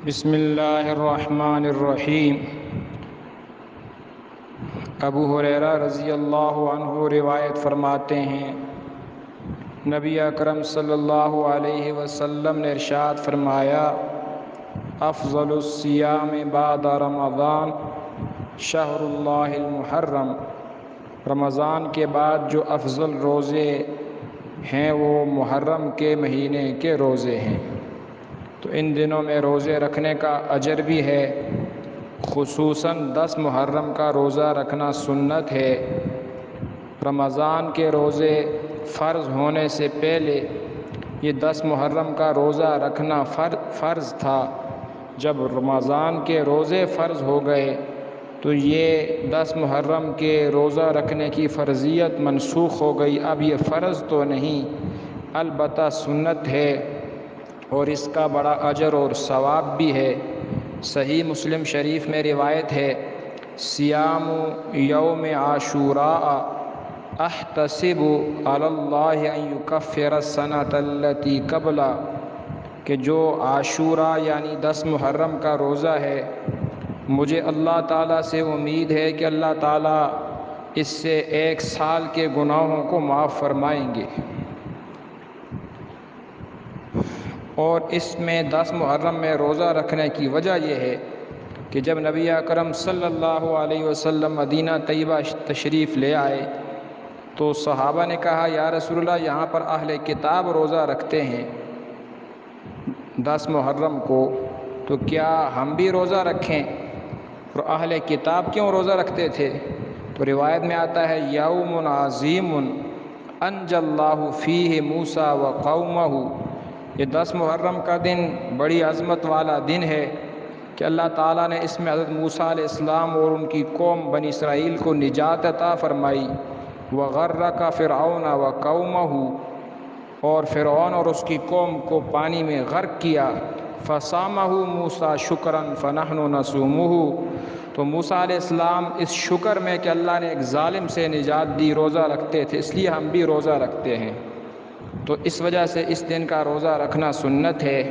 بسم اللہ الرحمن الرحیم۔ ابو ہریرہ رضی اللہ عنہ روایت فرماتے ہیں، نبی اکرم صلی اللہ علیہ وسلم نے ارشاد فرمایا، افضل الصیام بعد رمضان شہر اللہ المحرم۔ رمضان کے بعد جو افضل روزے ہیں وہ محرم کے مہینے کے روزے ہیں۔ تو ان دنوں میں روزے رکھنے کا اجر بھی ہے، خصوصاً 10 محرم کا روزہ رکھنا سنت ہے۔ رمضان کے روزے فرض ہونے سے پہلے یہ 10 محرم کا روزہ رکھنا فرض تھا۔ جب رمضان کے روزے فرض ہو گئے تو یہ 10 محرم کے روزہ رکھنے کی فرضیت منسوخ ہو گئی۔ اب یہ فرض تو نہیں، البتہ سنت ہے، اور اس کا بڑا اجر اور ثواب بھی ہے۔ صحیح مسلم شریف میں روایت ہے، صیام یوم عاشوراء احتسب علی اللہ ان یکفر السنۃ التی قبلہ، کہ جو عاشوراء یعنی 10 محرم کا روزہ ہے، مجھے اللہ تعالیٰ سے امید ہے کہ اللہ تعالیٰ اس سے 1 سال کے گناہوں کو معاف فرمائیں گے۔ اور اس میں 10 محرم میں روزہ رکھنے کی وجہ یہ ہے کہ جب نبی اکرم صلی اللہ علیہ وسلم مدینہ طیبہ تشریف لے آئے تو صحابہ نے کہا، یا رسول اللہ، یہاں پر اہل کتاب روزہ رکھتے ہیں 10 محرم کو، تو کیا ہم بھی روزہ رکھیں؟ اور اہل کتاب کیوں روزہ رکھتے تھے؟ تو روایت میں آتا ہے، یوم عظیم انجی اللہ فیہ موسیٰ وقومہ۔ یہ 10 محرم کا دن بڑی عظمت والا دن ہے کہ اللہ تعالیٰ نے اس میں حضرت موسیٰ علیہ السلام اور ان کی قوم بنی اسرائیل کو نجات عطا فرمائی۔ وغرق فرعون وقومہ، اور فرعون اور اس کی قوم کو پانی میں غرق کیا۔ فصامہ موسیٰ شکرا فنحن نصومہ، تو موسیٰ علیہ السلام اس شکر میں کہ اللہ نے ایک ظالم سے نجات دی روزہ رکھتے تھے، اس لیے ہم بھی روزہ رکھتے ہیں۔ تو اس وجہ سے اس دن کا روزہ رکھنا سنت ہے۔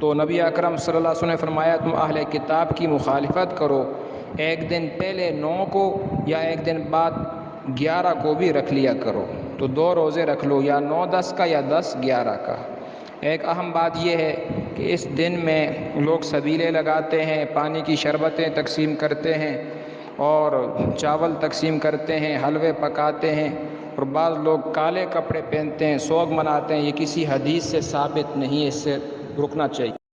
تو نبی اکرم صلی اللہ علیہ وسلم نے فرمایا، تم اہل کتاب کی مخالفت کرو، 1 دن پہلے 9 کو یا 1 دن بعد 11 کو بھی رکھ لیا کرو۔ تو 2 روزے رکھ لو، یا 9-10 کا یا 10-11 کا۔ ایک اہم بات یہ ہے کہ اس دن میں لوگ سبیلے لگاتے ہیں، پانی کی شربتیں تقسیم کرتے ہیں اور چاول تقسیم کرتے ہیں، حلوے پکاتے ہیں، اور بعض لوگ کالے کپڑے پہنتے ہیں، سوگ مناتے ہیں۔ یہ کسی حدیث سے ثابت نہیں ہے، اس سے رکنا چاہیے۔